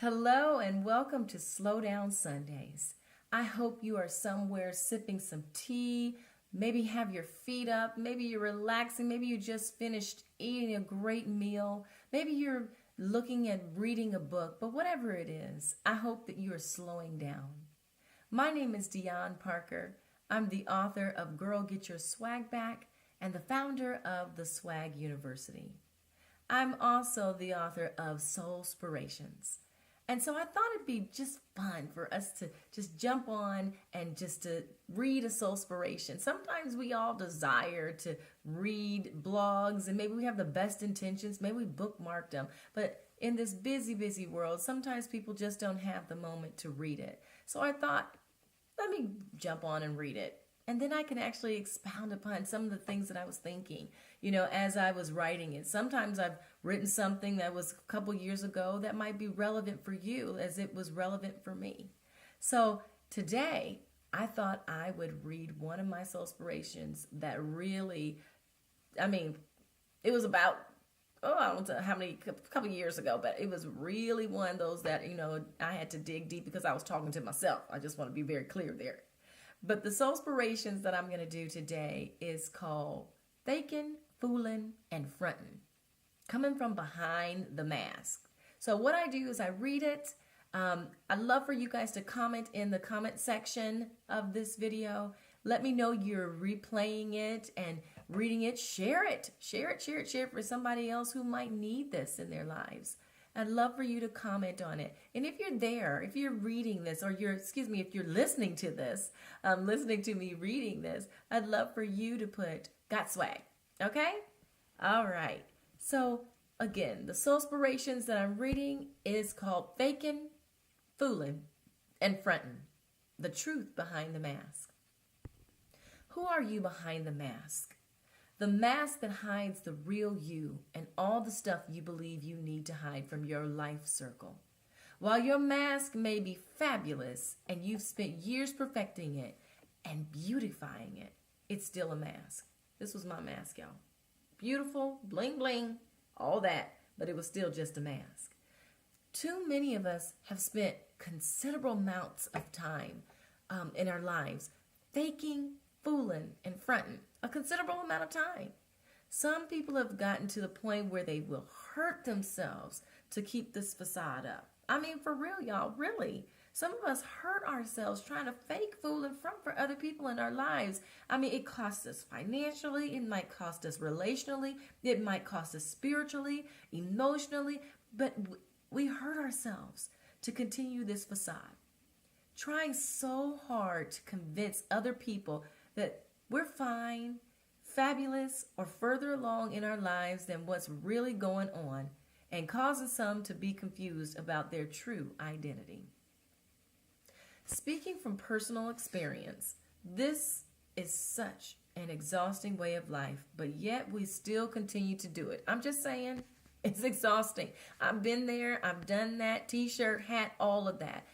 Hello and welcome to Slow Down Sundays. I hope you are somewhere sipping some tea, maybe have your feet up, maybe you're relaxing, maybe you just finished eating a great meal, maybe you're looking at reading a book, but whatever it is, I hope that you are slowing down. My name is Dion Parker. I'm the author of Girl Get Your Swag Back and the founder of the Swag University. I'm also the author of SOUL-SPIRATIONS. And so I thought it'd be just fun for us to just jump on and just to read a soulspiration. Sometimes we all desire to read blogs and maybe we have the best intentions, maybe we bookmarked them. But in this busy, busy world, sometimes people just don't have the moment to read it. So I thought, let me jump on and read it. And then I can actually expound upon some of the things that I was thinking, as I was writing it. Sometimes I've written something that was a couple years ago that might be relevant for you as it was relevant for me. So today, I thought I would read one of my soulspirations that really, it was about, I don't know how many, a couple years ago, but it was really one of those that, I had to dig deep because I was talking to myself. I just want to be very clear there. But the soulspirations that I'm going to do today is called Fakin Foolin and Frontin, coming from behind the mask. So what I do is I read it. I'd love for you guys to comment in the comment section of this video. Let me know you're replaying it and reading it. Share it. Share it for somebody else who might need this in their lives. I'd love for you to comment on it. And if you're there, if you're reading this, or if you're listening to this, listening to me reading this, I'd love for you to put got swag. Okay? All right. So again, the soulspirations that I'm reading is called Fakin Foolin and Frontin, the truth behind the mask. Who are you behind the mask? The mask that hides the real you and all the stuff you believe you need to hide from your life circle. While your mask may be fabulous and you've spent years perfecting it and beautifying it, it's still a mask. This was my mask, y'all. Beautiful, bling bling, all that, but it was still just a mask. Too many of us have spent considerable amounts of time in our lives faking, fooling, and fronting. A considerable amount of time. Some people have gotten to the point where they will hurt themselves to keep this facade up. I mean, for real, y'all, really. Some of us hurt ourselves trying to fake, fool, and front for other people in our lives. I mean, it costs us financially. It might cost us relationally. It might cost us spiritually, emotionally. But we hurt ourselves to continue this facade. Trying so hard to convince other people that we're fine, fabulous, or further along in our lives than what's really going on, and causing some to be confused about their true identity. Speaking from personal experience, this is such an exhausting way of life, but yet we still continue to do it. I'm just saying, it's exhausting. I've been there, I've done that, t-shirt, hat, all of that.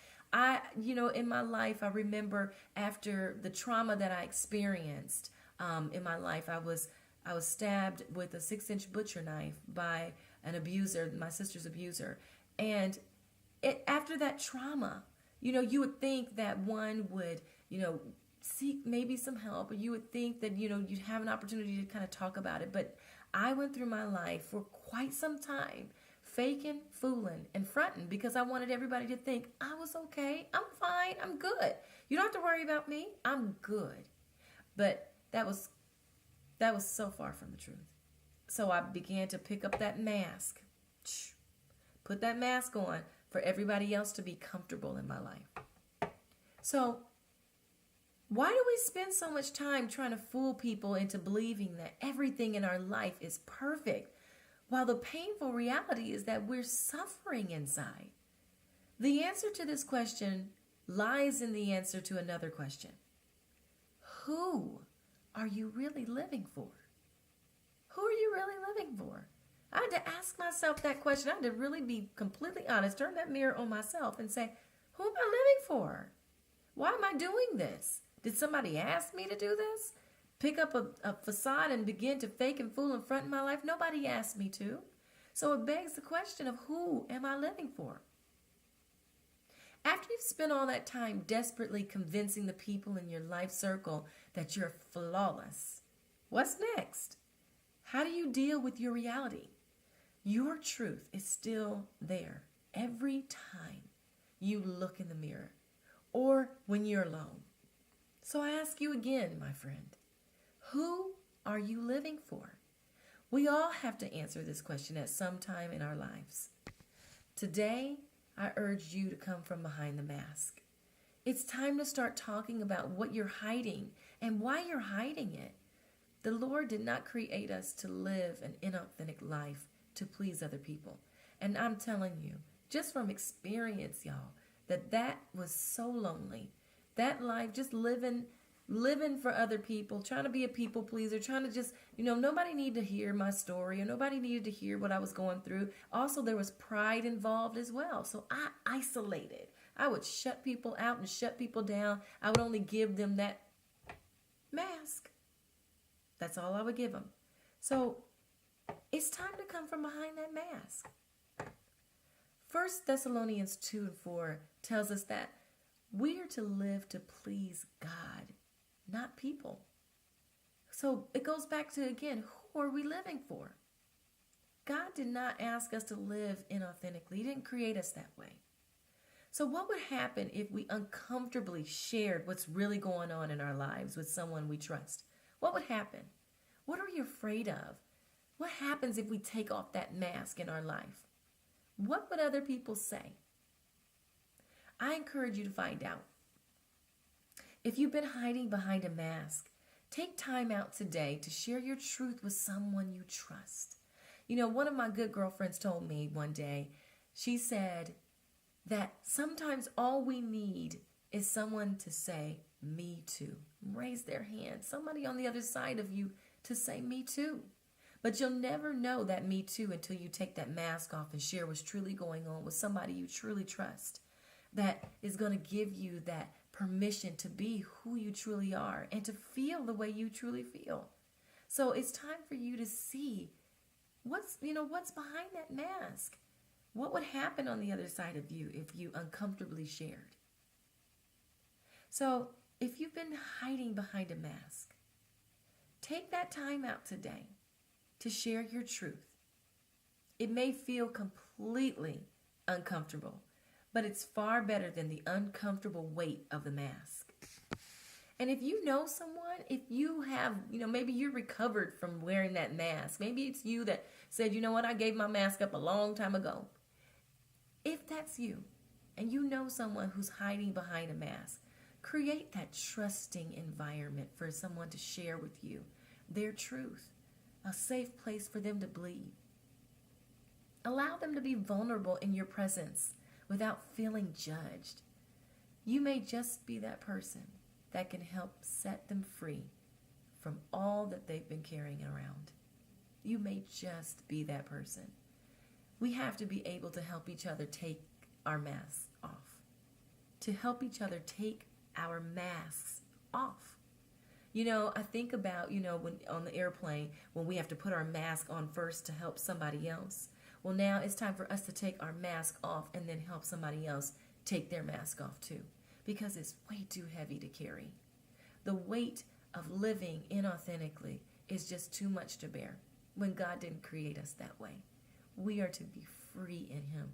In my life, I remember after the trauma that I experienced in my life, I was stabbed with a 6-inch butcher knife by an abuser, my sister's abuser. And after that trauma, you would think that one would, seek maybe some help, or you would think that, you'd have an opportunity to kind of talk about it. But I went through my life for quite some time faking, fooling, and fronting because I wanted everybody to think I was okay, I'm fine, I'm good. You don't have to worry about me, I'm good. But that was so far from the truth. So I began to pick up that mask, put that mask on for everybody else to be comfortable in my life. So why do we spend so much time trying to fool people into believing that everything in our life is perfect, while the painful reality is that we're suffering inside? The answer to this question lies in the answer to another question. Who are you really living for? Who are you really living for? I had to ask myself that question. I had to really be completely honest, turn that mirror on myself and say, who am I living for? Why am I doing this? Did somebody ask me to do this? Pick up a facade and begin to fake and fool in front of my life? Nobody asked me to. So it begs the question of who am I living for? After you've spent all that time desperately convincing the people in your life circle that you're flawless, what's next? How do you deal with your reality? Your truth is still there every time you look in the mirror or when you're alone. So I ask you again, my friend, who are you living for? We all have to answer this question at some time in our lives. Today, I urge you to come from behind the mask. It's time to start talking about what you're hiding and why you're hiding it. The Lord did not create us to live an inauthentic life to please other people. And I'm telling you, just from experience, y'all, that was so lonely. That life, just living for other people, trying to be a people pleaser, trying to just, nobody needed to hear my story or nobody needed to hear what I was going through. Also, there was pride involved as well. So I isolated. I would shut people out and shut people down. I would only give them that mask. That's all I would give them. So it's time to come from behind that mask. 1 Thessalonians 2:4 tells us that we are to live to please God, not people. So it goes back to, again, who are we living for? God did not ask us to live inauthentically. He didn't create us that way. So what would happen if we uncomfortably shared what's really going on in our lives with someone we trust? What would happen? What are you afraid of? What happens if we take off that mask in our life? What would other people say? I encourage you to find out. If you've been hiding behind a mask, take time out today to share your truth with someone you trust. One of my good girlfriends told me one day, she said that sometimes all we need is someone to say, me too. Raise their hand. Somebody on the other side of you to say, me too. But you'll never know that me too until you take that mask off and share what's truly going on with somebody you truly trust. That is going to give you that permission to be who you truly are and to feel the way you truly feel. So it's time for you to see what's behind that mask. What would happen on the other side of you if you uncomfortably shared? So if you've been hiding behind a mask, take that time out today to share your truth. It may feel completely uncomfortable, but it's far better than the uncomfortable weight of the mask. And if you know someone, if you have, maybe you're recovered from wearing that mask. Maybe it's you that said, you know what, I gave my mask up a long time ago. If that's you, and you know someone who's hiding behind a mask, create that trusting environment for someone to share with you their truth, a safe place for them to bleed. Allow them to be vulnerable in your presence without feeling judged. You may just be that person that can help set them free from all that they've been carrying around. You may just be that person. We have to be able to help each other take our masks off, to help each other take our masks off. I think about, when on the airplane, when we have to put our mask on first to help somebody else. Well, now it's time for us to take our mask off and then help somebody else take their mask off too, because it's way too heavy to carry. The weight of living inauthentically is just too much to bear when God didn't create us that way. We are to be free in Him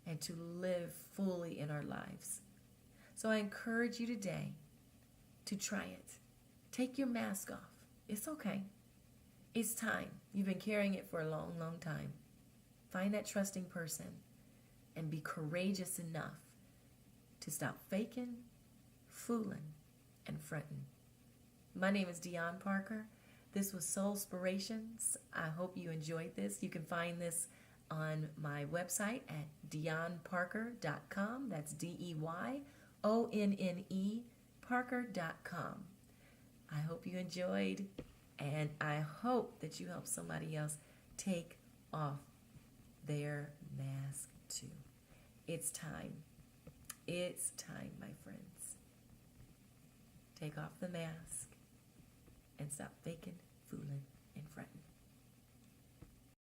and to live fully in our lives. So I encourage you today to try it. Take your mask off. It's okay. It's time. You've been carrying it for a long, long time. Find that trusting person and be courageous enough to stop faking, fooling, and frontin'. My name is Dion Parker. This was SOUL-SPIRATIONS. I hope you enjoyed this. You can find this on my website at DeyonParker.com. That's Deyonne Parker.com. I hope you enjoyed, and I hope that you help somebody else take off their mask too. It's time. It's time, my friends. Take off the mask and stop faking, fooling, and frontin'.